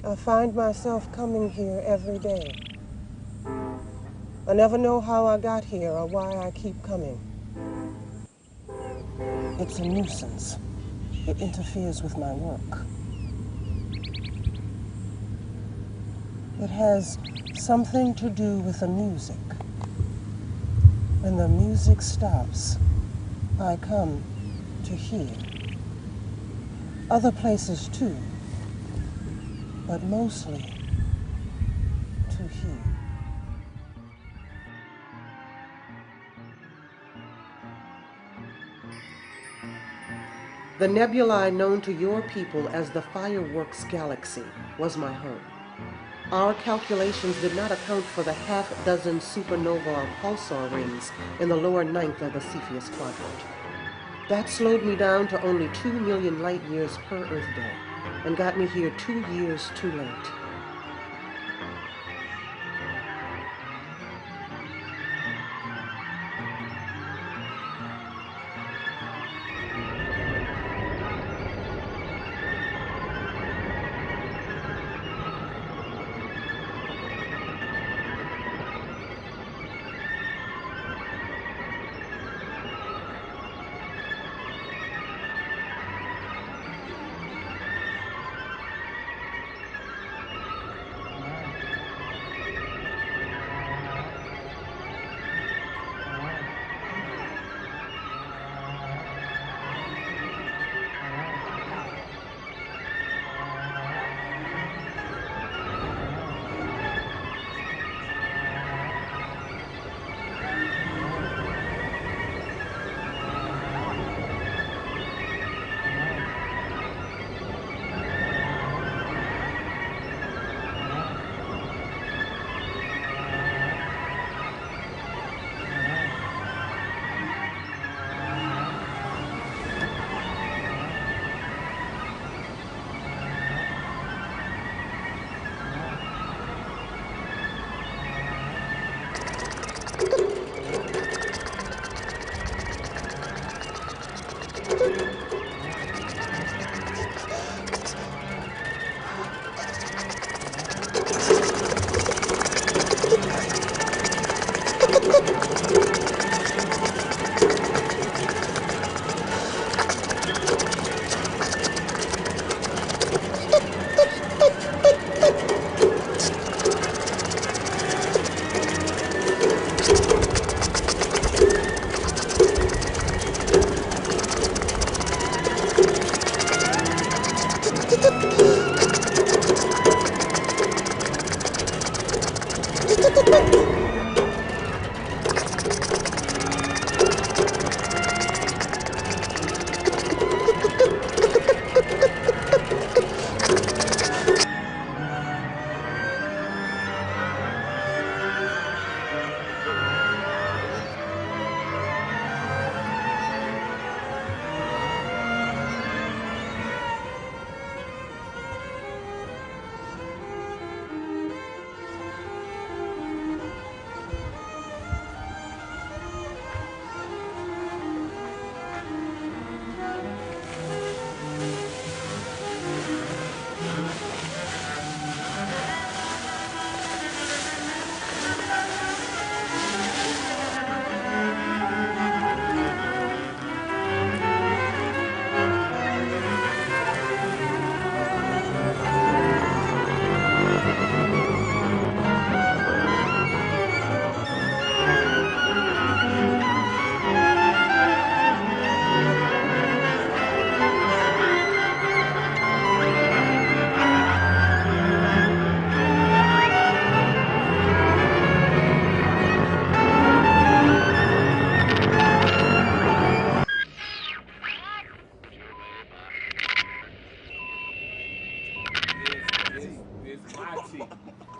I find myself coming here every day. I never know how I got here or why I keep coming. It's a nuisance. It interferes with my work. It has something to do with the music. When the music stops, I come to hear. Other places too, but mostly to hear. The nebulae known to your people as the Fireworks Galaxy was my home. Our calculations did not account for the half-dozen supernova or pulsar rings in the lower ninth of the Cepheus quadrant. That slowed me down to only 2 million light years per Earth day and got me here 2 years too late.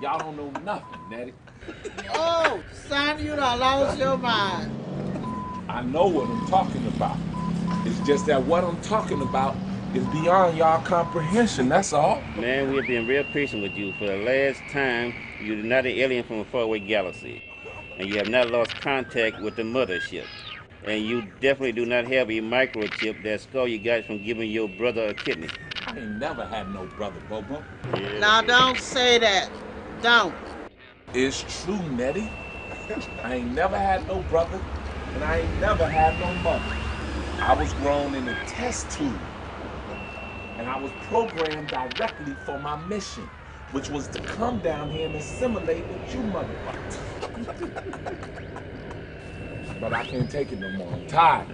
Y'all don't know nothing, Nettie. Oh, son, you done lost your mind. I know what I'm talking about. It's just that what I'm talking about is beyond y'all comprehension, that's all. Man, we've been real patient with you. For the last time, you're not an alien from a faraway galaxy. And you have not lost contact with the mothership. And you definitely do not have a microchip that skull you got from giving your brother a kidney. I ain't never had no brother, Bobo. Yeah, Now don't say that. Don't. It's true, Nettie. I ain't never had no brother, and I ain't never had no mother. I was grown in a test tube, and I was programmed directly for my mission, which was to come down here and assimilate with you motherfuckers. But I can't take it no more. I'm tired.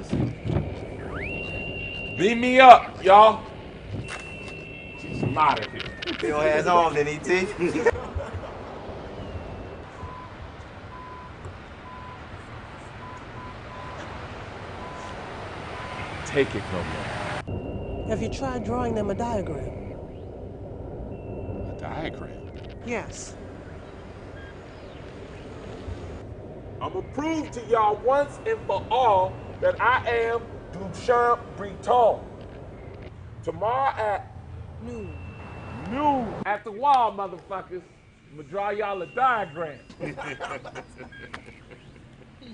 Beat me up, y'all. I'm out of here. Put your ass on, then E.T. Take it no more. Have you tried drawing them a diagram? A diagram? Yes. I'm gonna prove to y'all once and for all that I am Duchamp Breton. Tomorrow at noon at the wall, motherfuckers. I'm gonna draw y'all a diagram. He's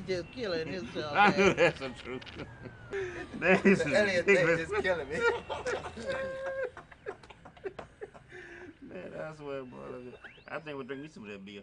just killing himself, I knew man. that's the truth. That is The alien thing is killing me. Man, I swear, brother. I think we'll drink me some of that beer.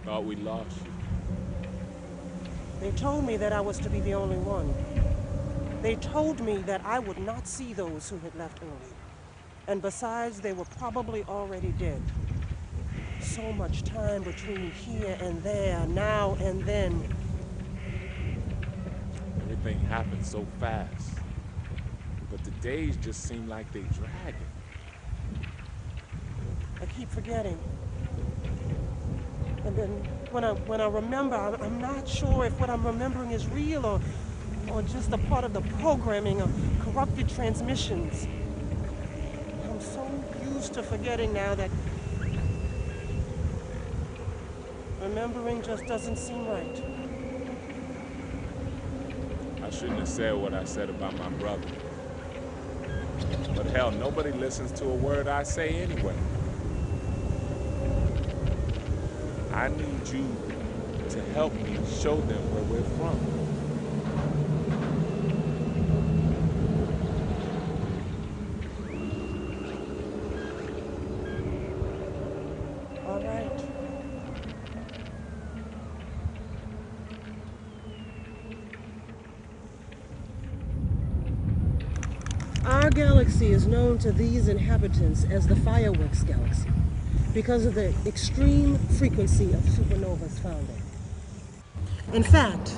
Thought we lost you. They told me that I was to be the only one. They told me that I would not see those who had left early. And besides, they were probably already dead. So much time between here and there, now and then. Everything happened so fast. But the days just seem like they dragging. I keep forgetting. And then when I remember, I'm not sure if what I'm remembering is real or just a part of the programming of corrupted transmissions. I'm so used to forgetting now that remembering just doesn't seem right. I shouldn't have said what I said about my brother. But hell, nobody listens to a word I say anyway. I need you to help me show them where we're from. All right. Our galaxy is known to these inhabitants as the Fireworks Galaxy because of the extreme frequency of supernovas found there. In fact,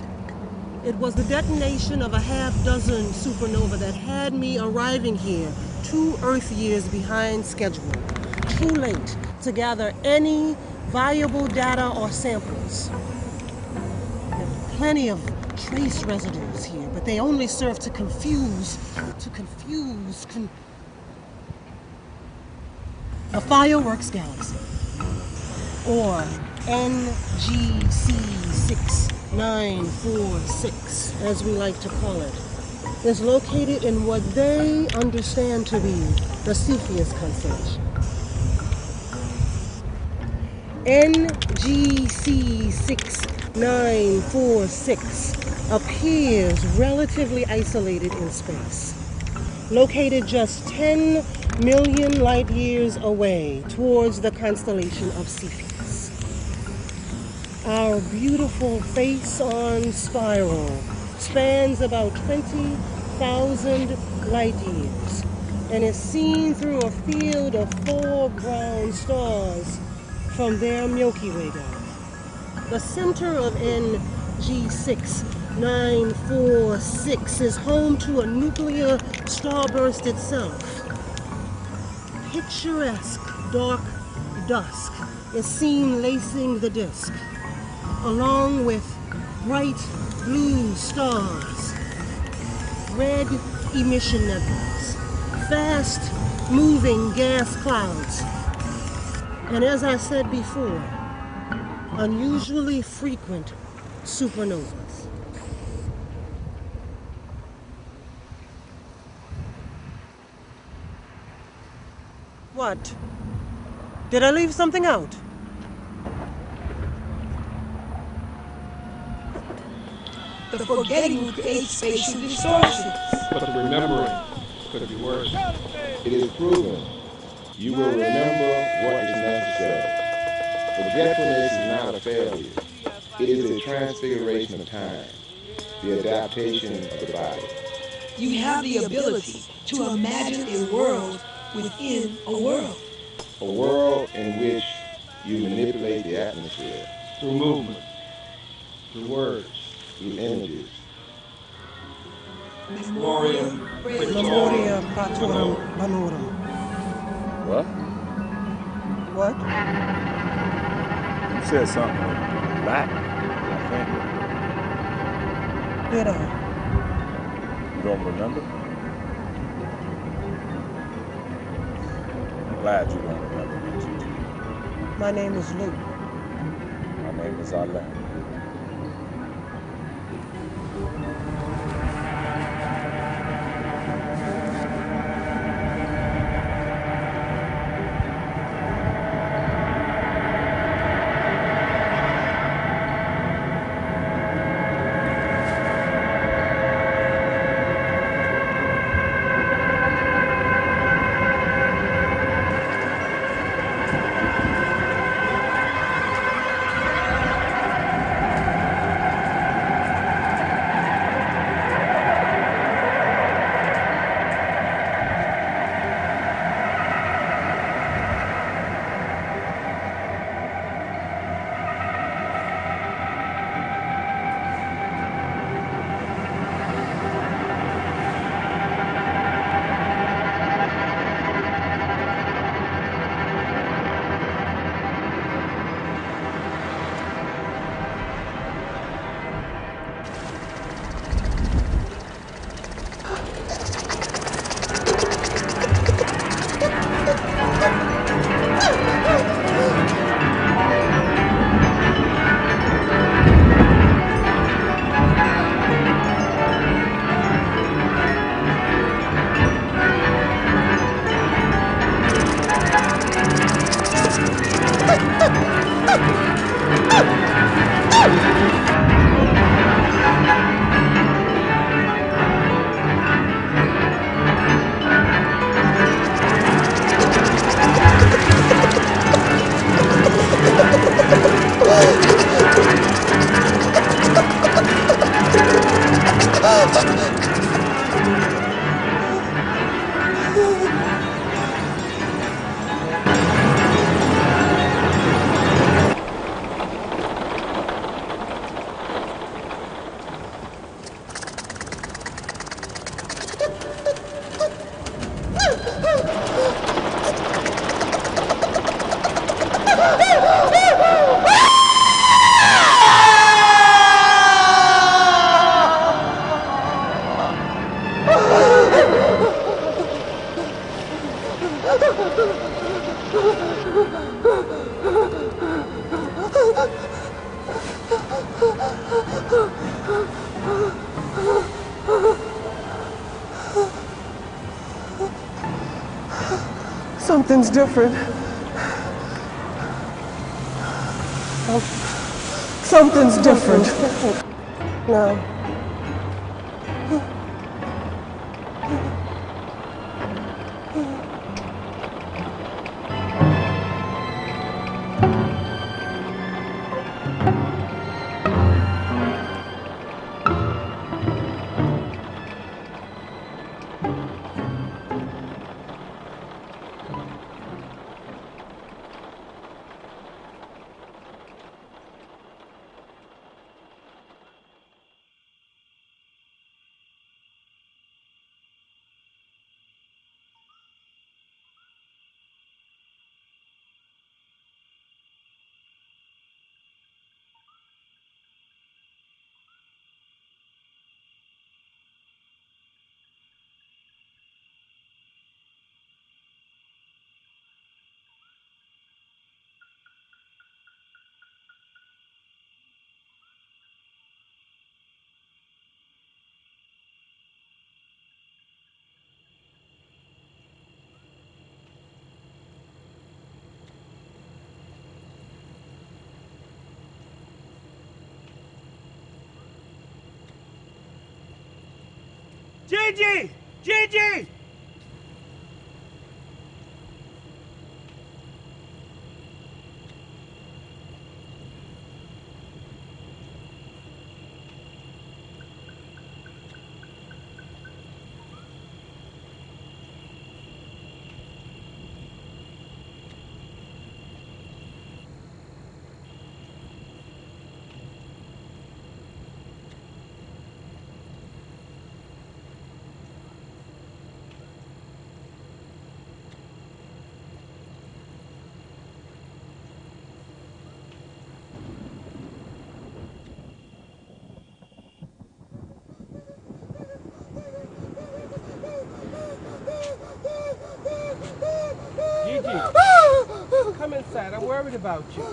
it was the detonation of a half-dozen supernova that had me arriving here 2 Earth years behind schedule, too late to gather any valuable data or samples. There are plenty of trace residues here, but they only serve to confuse. The Fireworks Galaxy, or NGC 6946, as we like to call it, is located in what they understand to be the Cepheus constellation. NGC 6946 appears relatively isolated in space. located just 10 million light years away towards the constellation of Cepheus. Our beautiful face-on spiral spans about 20,000 light years and is seen through a field of 4 brown stars from their Milky Way galaxy. The center of NG6946 is home to a nuclear starburst itself. Picturesque dark dusk is seen lacing the disk, along with bright blue stars, red emission nebulas, fast-moving gas clouds, and as I said before, unusually frequent supernovas. What? Did I leave something out? The forgetting will create spatial distortions. But the remembering could be worse. It is proven you will remember what is necessary. Forgetfulness is not a failure. It is a transfiguration of time, the adaptation of the body. You have the ability to imagine a world within a world. A world in which you manipulate the atmosphere through movement, through words, through images. Memoria Patorum Banorum. What? What? You said something black, I Did I? think. You don't remember? I'm glad you don't remember me, Gigi. My name is Luke. My name is Alain. Something's different. Something's different. No. Gigi! Gigi! Gigi, come inside. I'm worried about you.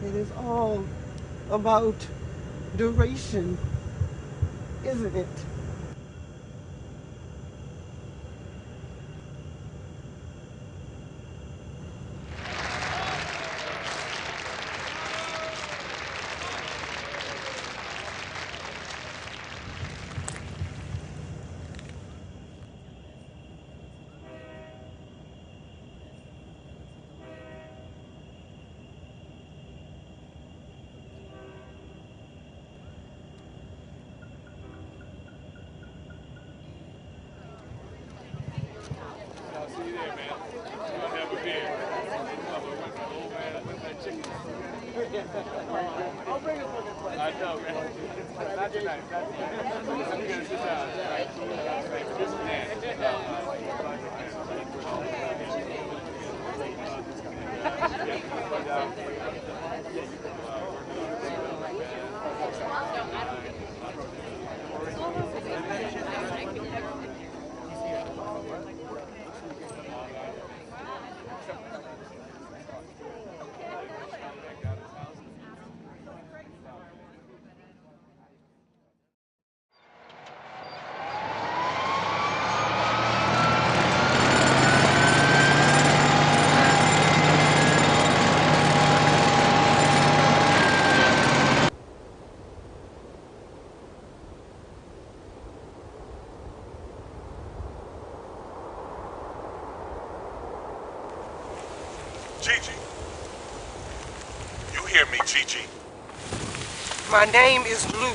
It is all about duration, isn't it? I know, man. Not tonight. Not tonight. I'm going to sit down. Gigi. You hear me, Gigi? My name is Lou.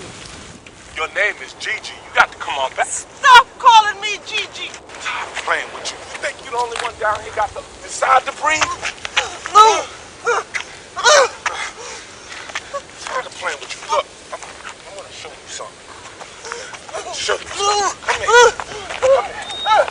Your name is Gigi. You got to come on back. Stop calling me Gigi. Tired of playing with you. You think you're the only one down here got to decide to breathe? Lou! Tired of playing with you. Look, I want to show you something. Show you something. Come here. Come here.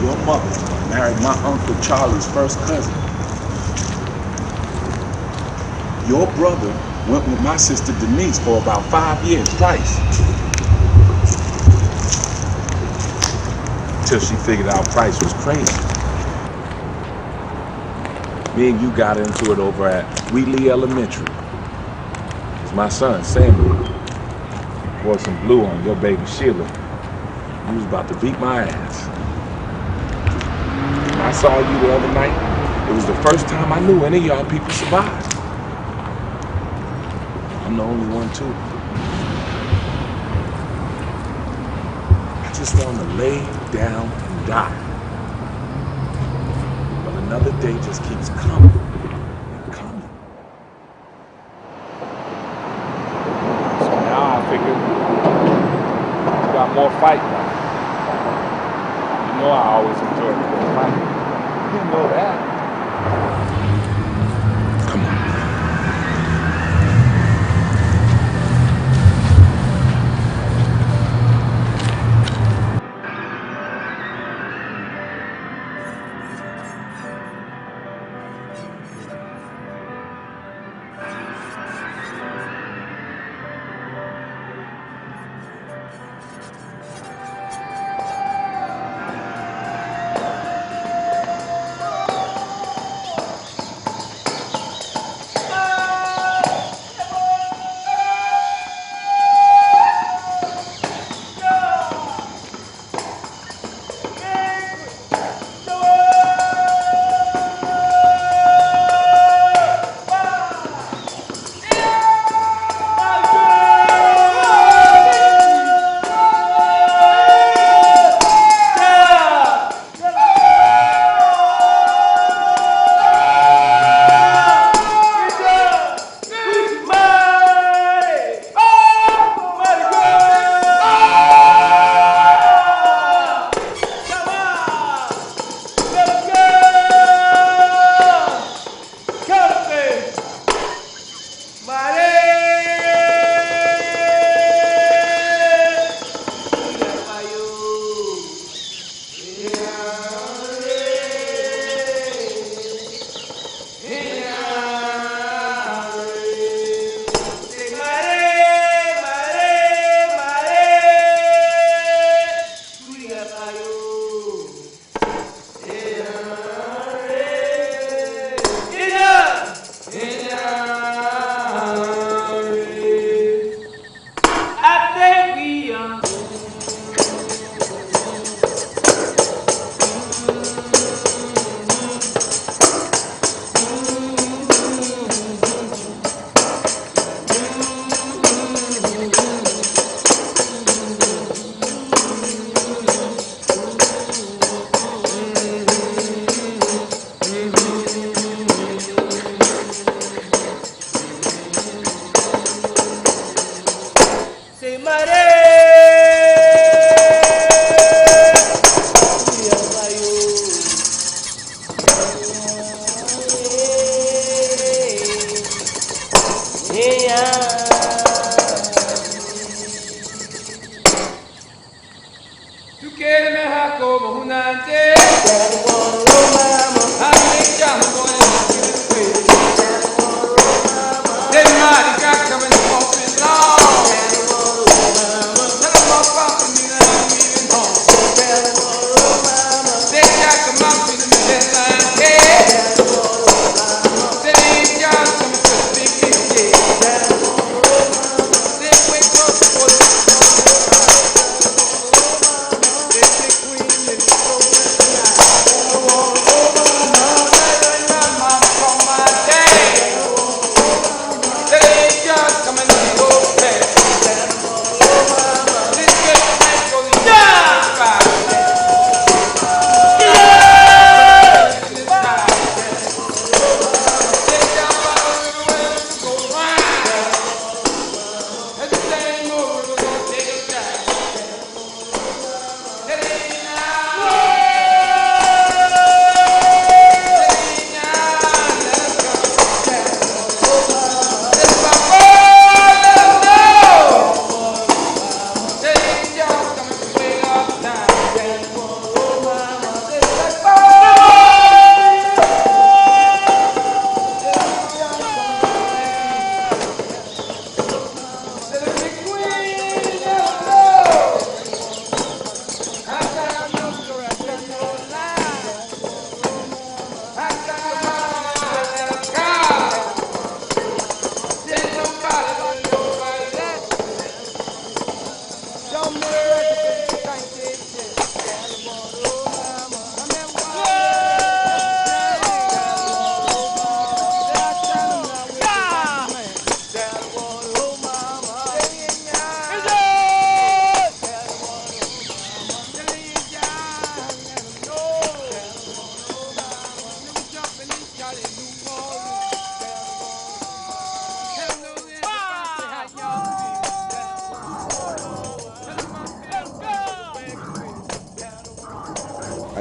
Your mother married my Uncle Charlie's first cousin. Your brother went with my sister Denise for about 5 years twice. Till she figured out Price was crazy. Me and you got into it over at Wheatley Elementary. It's my son, Samuel. Poured some blue on your baby Sheila. He was about to beat my ass. When I saw you the other night, it was the first time I knew any of y'all people survived. I'm the only one too. I just want to lay down and die. But another day just keeps coming and coming. So now I figure you got more fight left. You know I always enjoy a good fight. You didn't know that. Come on.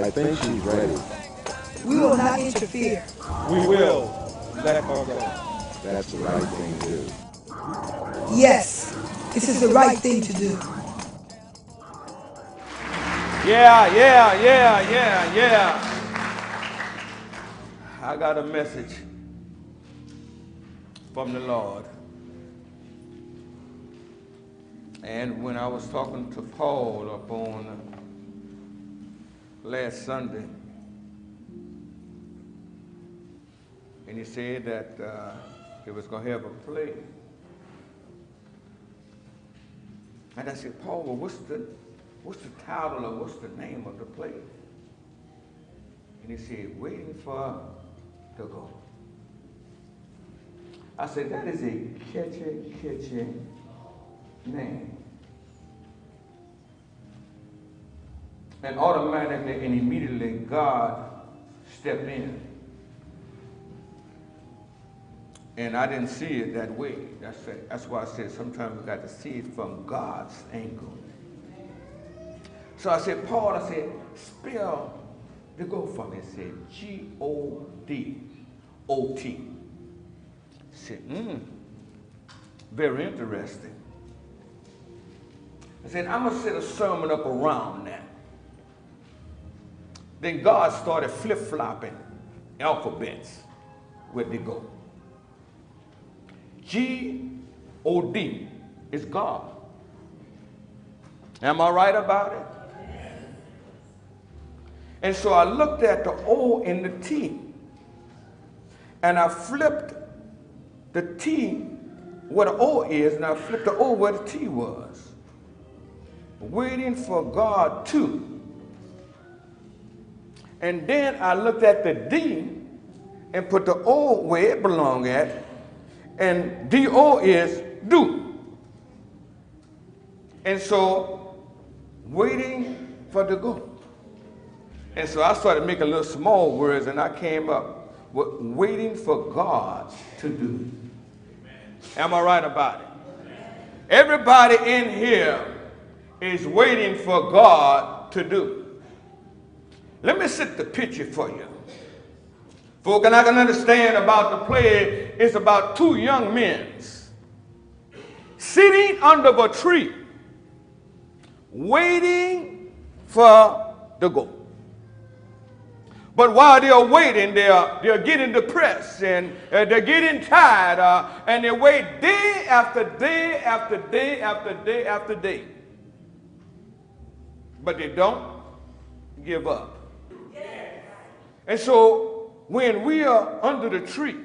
I think she's ready. We will not interfere. We will let her go. That's the right thing to do. Yes, this is the right thing to do. Yeah. I got a message from the Lord. And when I was talking to Paul up on last Sunday, and he said that he was going to have a play. And I said, Paul, well, what's the title or what's the name of the play? And he said, Waiting for to Go. I said, that is a catchy name. And automatically and immediately God stepped in. And I didn't see it that way. That's why I said sometimes we got to see it from God's angle. So I said, Paul, I said, spell the go for me. I said, G-O-D-O-T. I said, very interesting. I said, I'm going to set a sermon up around that. Then God started flip-flopping alphabets where they go. G-O-D is God. Am I right about it? And so I looked at the O and the T, and I flipped the T where the O is, and I flipped the O where the T was. Waiting for God to. And then I looked at the D and put the O where it belonged at, and D-O is do. And so, waiting for the go. And so I started making little small words, and I came up with waiting for God to do. Am I right about it? Everybody in here is waiting for God to do. Let me set the picture for you. Folk, and I can understand about the play, it's about two young men sitting under a tree, waiting for the go. But while they're waiting, they're getting depressed and they're getting tired, and they wait day after day after day after day after day. But they don't give up. And so when we are under the tree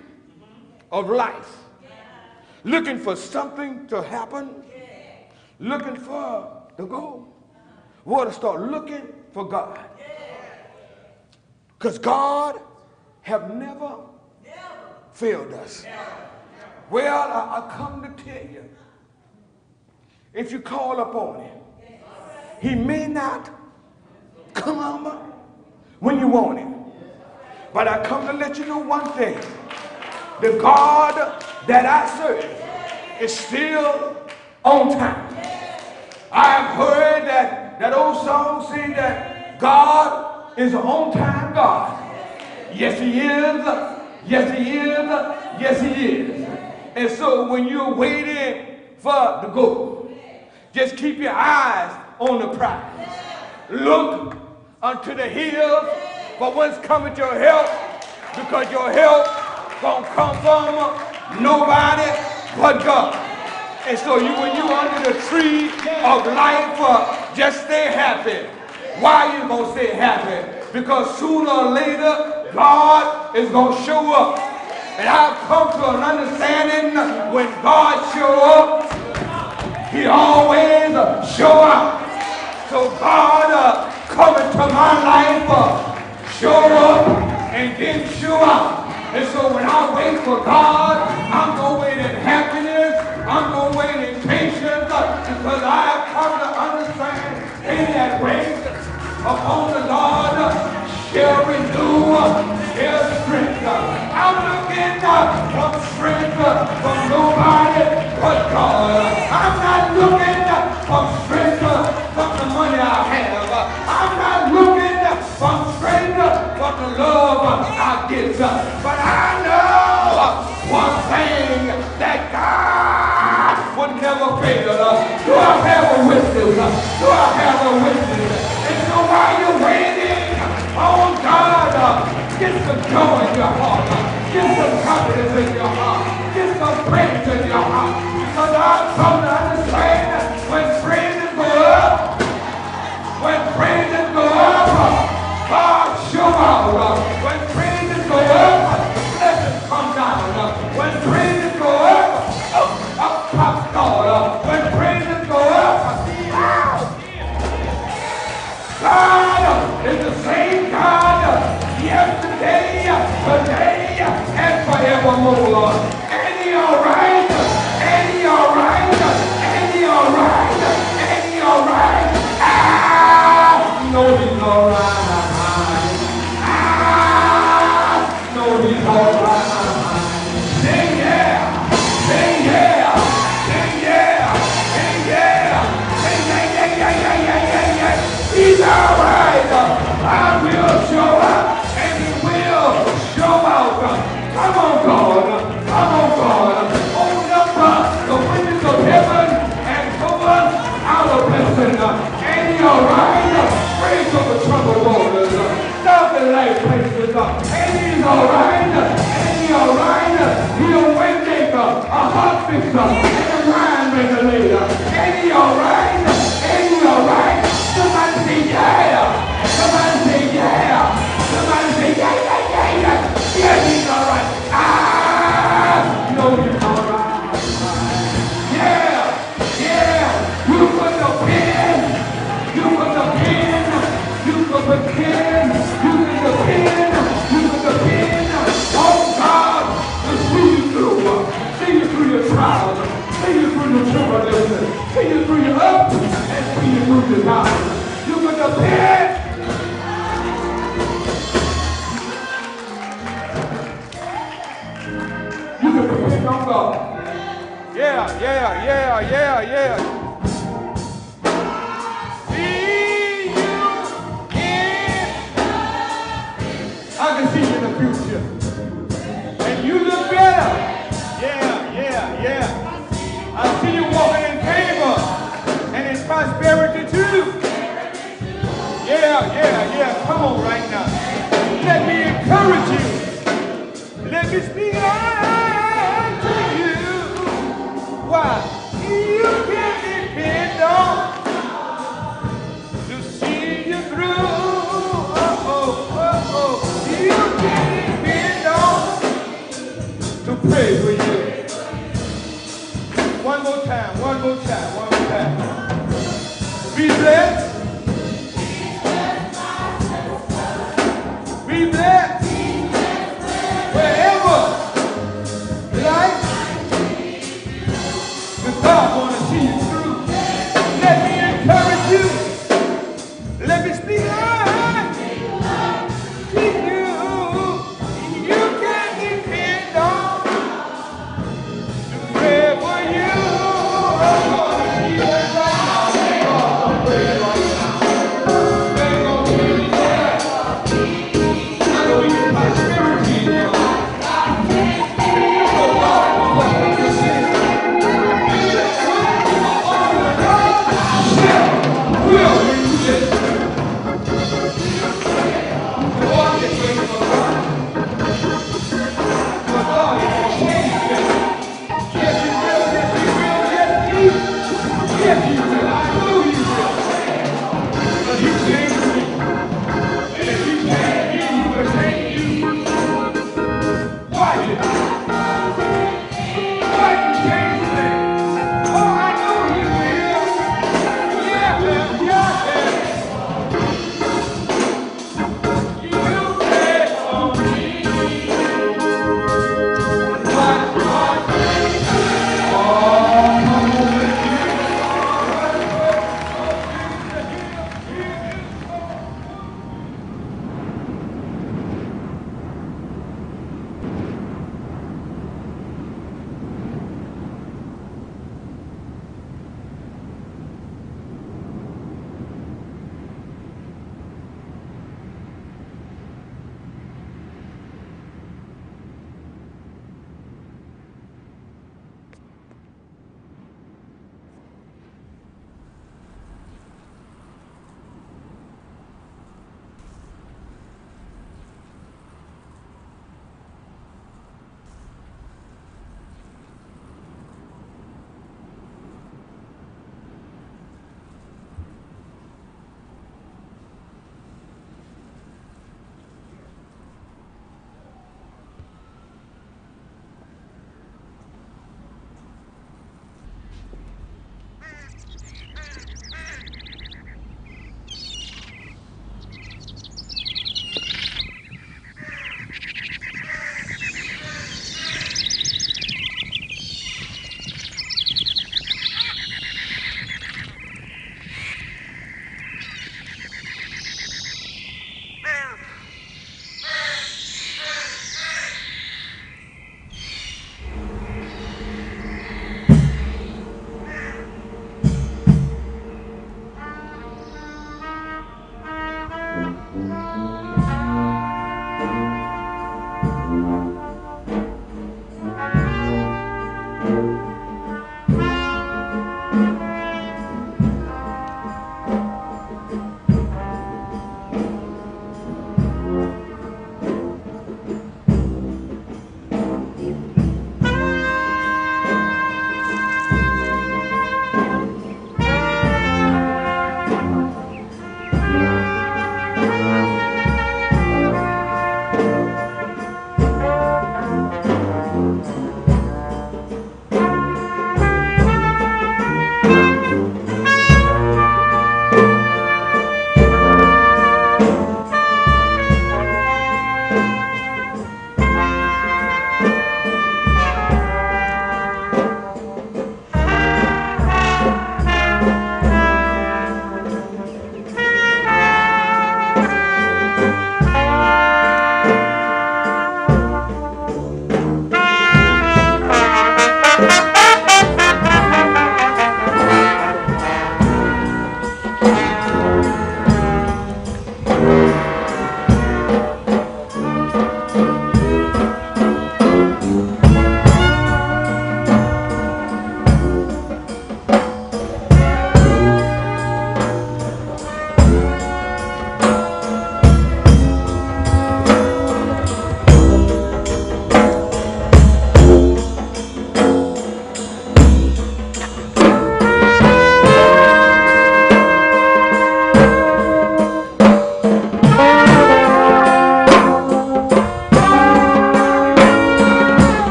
of life, looking for something to happen, looking for the goal, we ought to start looking for God. Because God have never failed us. Well, I come to tell you, if you call upon him, he may not come when you want him. But I come to let you know one thing. The God that I serve is still on time. I have heard that old song say that God is an on-time God. Yes, he is. Yes, he is. Yes, he is. And so when you're waiting for the goal, just keep your eyes on the prize. Look unto the hills, for whence cometh your help, because your help gonna come from nobody but God. And so when you're under the tree of life, just stay happy. Why are you gonna stay happy? Because sooner or later, God is gonna show up. And I've come to an understanding when God show up, he always show up. So God come into my life, show up, and then show up. And so when I wait for God, I'm going to wait in happiness, I'm going to wait in patience, because I have come to understand in that wait upon the Lord shall renew their strength. I'm looking for strength from nobody but God. I'm not looking for strength from the money I have. I'm not looking for strength pockets. But I know one thing, that God would never fail. Do I have a witness? Do I have a witness? And so while you're waiting on God, get some joy in your heart. Get some confidence in your heart. Get some praise in your heart. Because I've come to understand when praises go up, God show out. When praises go up, blessings come down. When praises go up, up pops God. When praises go up, God is the same God yesterday, today, and forevermore. And he alright, and he alright, and he alright, and he alright. No, he's alright. No, he's alright. Say yeah, say yeah, say yeah, say yeah, say yeah. He's alright. I will show up, and he will show out. Come on, God. Come on, God. Open up the windows of heaven and pour out a blessing. And he alright. Praise of the troubled waters. Stop the light places. And he's alright. And he alright. He'll way maker, a heart fixer, and a mind regulator. And he alright. And he alright. Somebody say yeah. Somebody say yeah. Somebody say yeah. Yeah, he's alright. No, he's alright. Yeah. You put the pen. You put the pen. You put the pen. You put the pen. You put the pen. Oh God, to see you through. See you through your trials. See you through your tribulations. See you through your ups and see you through your downs. You put the pen. You can depend on God. Yeah. See you in. I can see you in the future. And you look better. Yeah. I see you walking in favor and in prosperity too. Yeah. Come on right now. Let me encourage you. Let me speak out to you. Why? You can depend on to see you through. You can depend on to pray for you. One more time. Be blessed. Be blessed. Wherever life, the God want to see you through. Let me encourage you. Let me speak life to you. You can depend on to pray for you. I'm going to see you right now.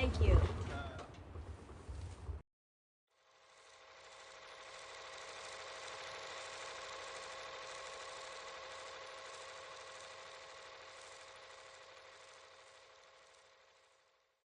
Thank you.